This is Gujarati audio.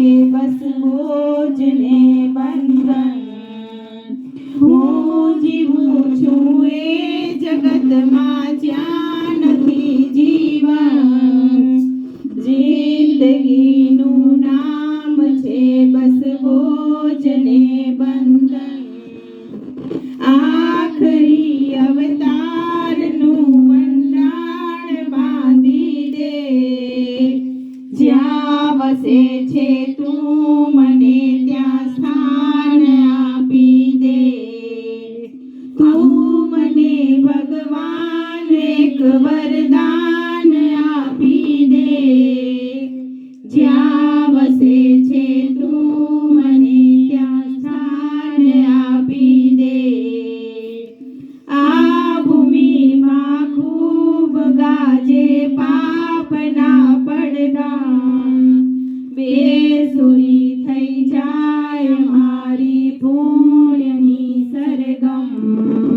બસવો જ ને બંધન. હું જીવું છું એ જગતમાં જ્યાં નથી જીવન. જિંદગીનું નામ છે બસવો જ ને બંધન. આખરી અવતારનું મંડાણ બાંધી દે. જ્યાં વસે છે તું મને ત્યાં સ્થાન આપી દે. તું મને ભગવાન એક વરદાન આપી દે. જ્યાં વસે છે તું મને ત્યાં સ્થાન આપી દે. આ ભૂમિમાં ખૂબ ગાજે પાપના પડઘા. બેસુરી થઈ જાય મારી પુણ્યની સરગમ.